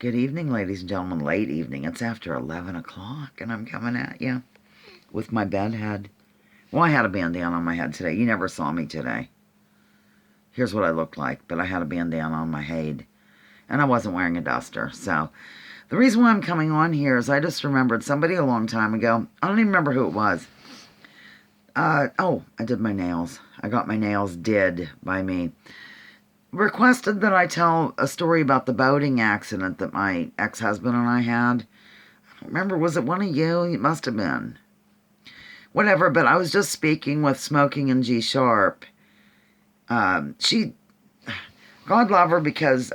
Good evening, ladies and gentlemen. Late evening. It's after 11 o'clock, and I'm coming at you with my bed head. Well, I had a bandana on my head today. You never saw me today. Here's what I looked like, but I had a bandana on my head, and I wasn't wearing a duster. So the reason why I'm coming on here is I just remembered somebody a long time ago. I don't even remember who it was. I did my nails. I got my nails did by me. Requested that I tell a story about the boating accident that my ex-husband and I had. I don't remember, was it one of you? It must have been. Whatever, but I was just speaking with Smoking and G Sharp. God love her, because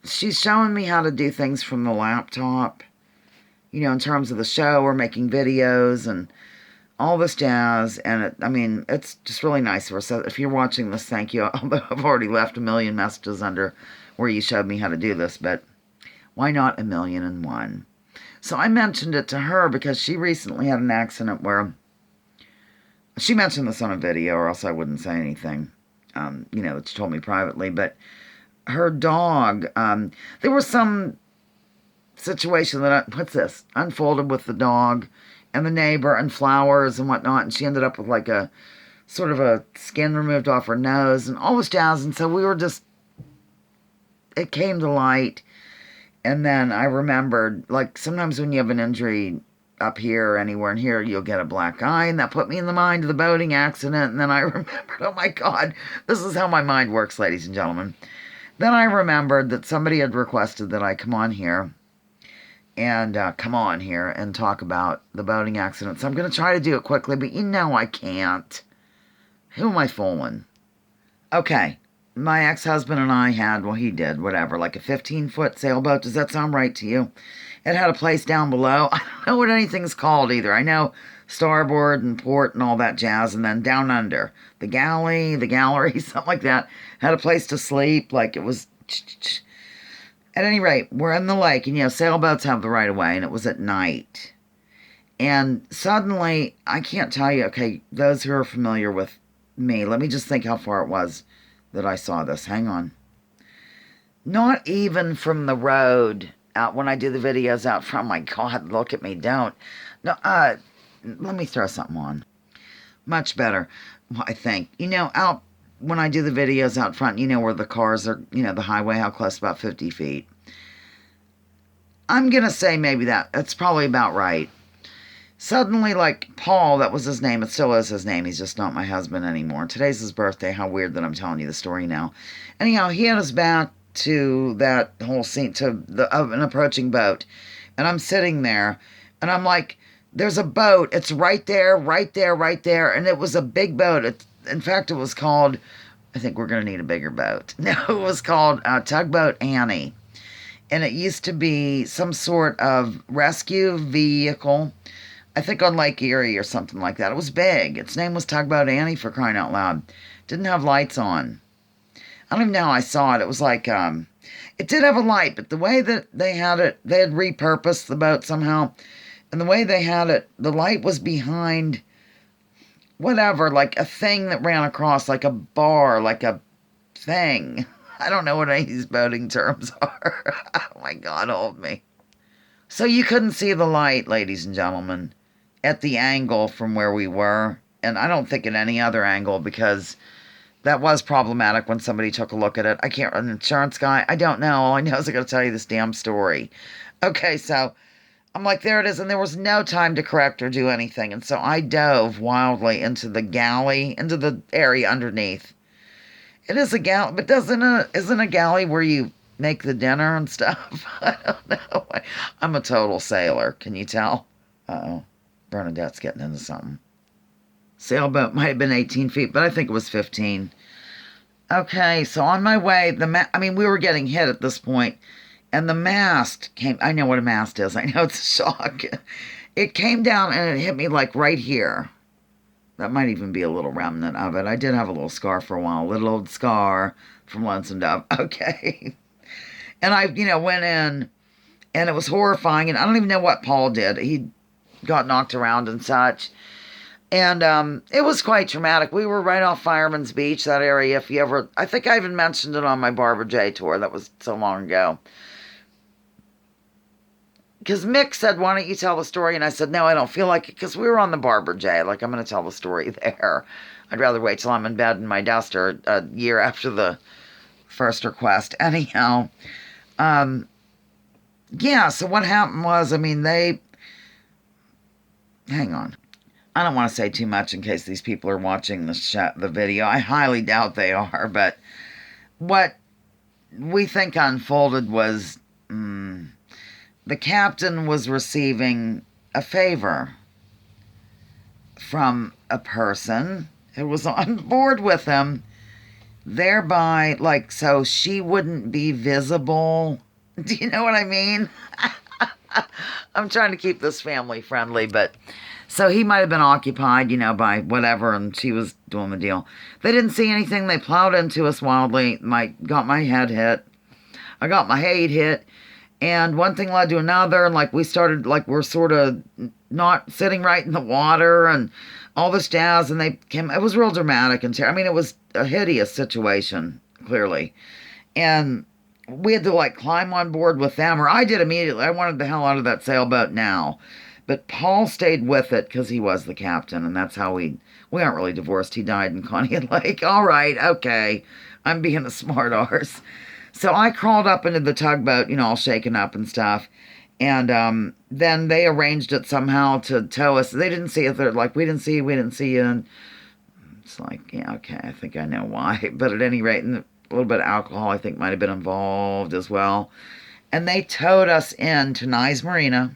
she's showing me how to do things from the laptop. You know, in terms of the show, or making videos and all this jazz, and it's just really nice of her. So if you're watching this, thank you. Although I've already left a million messages under where you showed me how to do this, but why not 1,000,001? So I mentioned it to her because she recently had an accident where she mentioned this on a video, or else I wouldn't say anything, that she told me privately. But her dog, there was some situation that, unfolded with the dog and the neighbor and flowers and whatnot, and she ended up with like a sort of a skin removed off her nose and all this jazz. And so it came to light, and then I remembered, like, sometimes when you have an injury up here or anywhere in here, you'll get a black eye, and that put me in the mind of the boating accident. And then I remembered, oh my God, this is how my mind works, ladies and gentlemen. Then I remembered that somebody had requested that I come on here and talk about the boating accident. So I'm going to try to do it quickly, but I can't. Who am I fooling? Okay, my ex-husband and I had, he did, whatever, like a 15-foot sailboat. Does that sound right to you? It had a place down below. I don't know what anything's called either. I know starboard and port and all that jazz, and then down under, the galley, the gallery, something like that. Had a place to sleep, like it was... At any rate, we're in the lake, and sailboats have the right of way, and it was at night. And suddenly, I can't tell you, okay, those who are familiar with me, let me just think how far it was that I saw this. Hang on. Not even from the road, out when I do the videos out front. My God, look at me, don't. No, let me throw something on. Much better, I think. Out when I do the videos out front, where the cars are, the highway, how close, about 50 feet. I'm going to say maybe that's probably about right. Suddenly, like Paul, that was his name. It still is his name. He's just not my husband anymore. Today's his birthday. How weird that I'm telling you the story now. Anyhow, he had us back to that whole scene, to an approaching boat. And I'm sitting there, and I'm like, there's a boat. It's right there, right there, right there. And it was a big boat. In fact, it was called, I think we're going to need a bigger boat. No, it was called Tugboat Annie. And it used to be some sort of rescue vehicle, I think on Lake Erie or something like that. It was big. Its name was Tugboat Annie, for crying out loud. Didn't have lights on. I don't even know how I saw it. It was like, it did have a light, but the way that they had it, they had repurposed the boat somehow. And the way they had it, the light was behind... whatever, like a thing that ran across, like a bar, like a thing. I don't know what any of these boating terms are. Oh my God, hold me. So you couldn't see the light, ladies and gentlemen, at the angle from where we were. And I don't think at any other angle, because that was problematic when somebody took a look at it. An insurance guy, I don't know. All I know is I gotta tell you this damn story. Okay, so... I'm like, there it is, and there was no time to correct or do anything, and so I dove wildly into the galley, into the area underneath. It is a galley, but isn't a galley where you make the dinner and stuff? I don't know. I'm a total sailor, can you tell? Uh-oh, Bernadette's getting into something. Sailboat might have been 18 feet, but I think it was 15. Okay, so on my way, we were getting hit at this point. And the mast came... I know what a mast is. I know it's a shock. It came down and it hit me like right here. That might even be a little remnant of it. I did have a little scar for a while. A little old scar from Lonesome Dove. Okay. And I, went in, and it was horrifying. And I don't even know what Paul did. He got knocked around and such. And it was quite traumatic. We were right off Fireman's Beach, that area. I think I even mentioned it on my Barbara J tour. That was so long ago. because Mick said, why don't you tell the story? And I said, no, I don't feel like it, because we were on the Barber J. Like, I'm going to tell the story there. I'd rather wait till I'm in bed in my duster a year after the first request. Anyhow, yeah, so what happened was, I mean, hang on. I don't want to say too much in case these people are watching the video. I highly doubt they are, but what we think unfolded was the captain was receiving a favor from a person who was on board with him, thereby, like, so she wouldn't be visible. Do you know what I mean? I'm trying to keep this family friendly, but so he might have been occupied, by whatever, and she was doing the deal. They didn't see anything. They plowed into us wildly. Got my head hit. I got my head hit. And one thing led to another, and we started, we're sort of not sitting right in the water and all this jazz, and it was real dramatic and it was a hideous situation, clearly. And we had to climb on board with them, or I did immediately. I wanted the hell out of that sailboat now. But Paul stayed with it because he was the captain, and that's how we aren't really divorced. He died in Conneaut Lake. All right, okay. I'm being a smart arse. So I crawled up into the tugboat, all shaken up and stuff. And then they arranged it somehow to tow us. They didn't see it. They're like, we didn't see you. And it's like, yeah, okay, I think I know why. But at any rate, a little bit of alcohol, I think, might have been involved as well. And they towed us into Nyes Marina.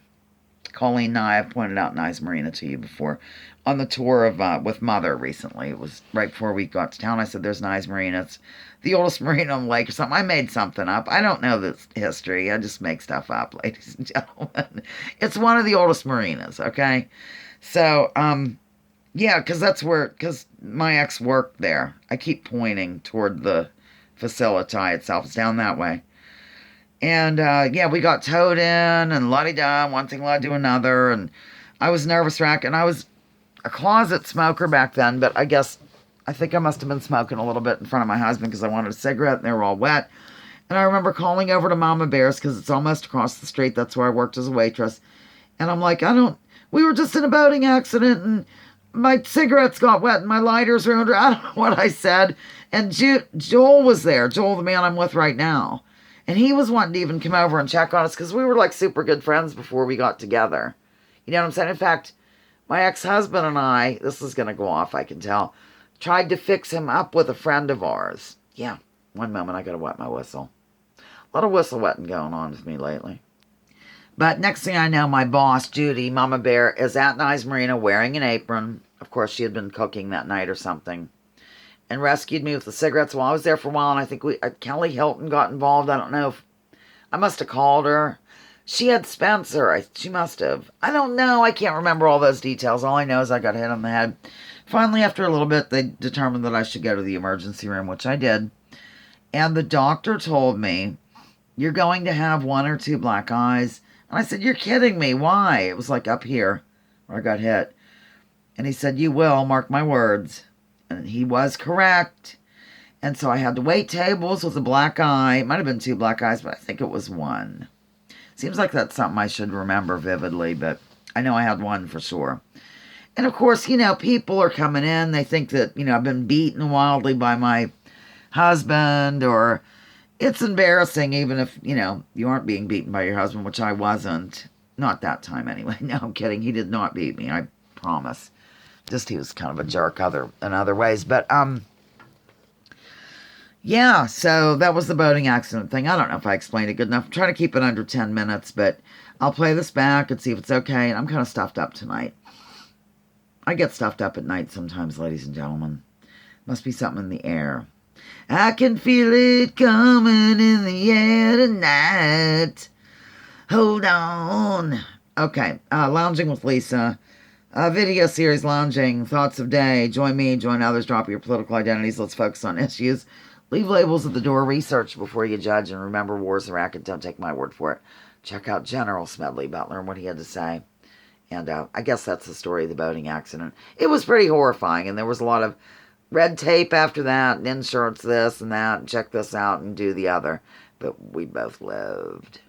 Colleen and I have pointed out Nyes Marina to you before on the tour of with Mother recently. It was right before we got to town. I said, there's Nyes Marina. It's the oldest marina on the lake or something. I made something up. I don't know this history. I just make stuff up, ladies and gentlemen. It's one of the oldest marinas, okay? So, yeah, because my ex worked there. I keep pointing toward the facility itself. It's down that way. And, yeah, we got towed in and la-di-da, one thing led to another. And I was nervous wreck, and I was a closet smoker back then, but I think I must have been smoking a little bit in front of my husband because I wanted a cigarette and they were all wet. And I remember calling over to Mama Bear's because it's almost across the street. That's where I worked as a waitress. And I'm like, we were just in a boating accident and my cigarettes got wet and my lighters ruined. I don't know what I said. And Joel was there. Joel, the man I'm with right now. And he was wanting to even come over and check on us because we were super good friends before we got together. You know what I'm saying? In fact, my ex-husband and I, this is going to go off, I can tell, tried to fix him up with a friend of ours. Yeah, one moment, I got to wet my whistle. A lot of whistle wetting going on with me lately. But next thing I know, my boss, Judy, Mama Bear, is at Nyes Marina wearing an apron. Of course, she had been cooking that night or something. And rescued me with the cigarettes. Well, I was there for a while, and I think Kelly Hilton got involved. I don't know if I must have called her. She had Spencer. She must have. I don't know. I can't remember all those details. All I know is I got hit on the head. Finally, after a little bit, they determined that I should go to the emergency room, which I did. And the doctor told me, you're going to have 1 or 2 black eyes. And I said, you're kidding me. Why? It was up here where I got hit. And he said, you will, mark my words. And he was correct. And so I had to wait tables with a black eye. It might have been 2 black eyes, but I think it was 1. Seems like that's something I should remember vividly, but I know I had 1 for sure. And of course, people are coming in. They think that, I've been beaten wildly by my husband, or it's embarrassing even if, you aren't being beaten by your husband, which I wasn't. Not that time anyway. No, I'm kidding. He did not beat me, I promise. Just he was kind of a jerk in other ways. But, yeah, so that was the boating accident thing. I don't know if I explained it good enough. I'm trying to keep it under 10 minutes, but I'll play this back and see if it's okay. And I'm kind of stuffed up tonight. I get stuffed up at night sometimes, ladies and gentlemen. Must be something in the air. I can feel it coming in the air tonight. Hold on. Okay, Lounging with Lisa. Video series Lounging, Thoughts of Day. Join me, join others, drop your political identities. Let's focus on issues. Leave labels at the door. Research before you judge. And remember, war's a racket. Don't take my word for it. Check out General Smedley Butler and what he had to say. And I guess that's the story of the boating accident. It was pretty horrifying, and there was a lot of red tape after that, and insurance this and that, and check this out and do the other. But we both lived.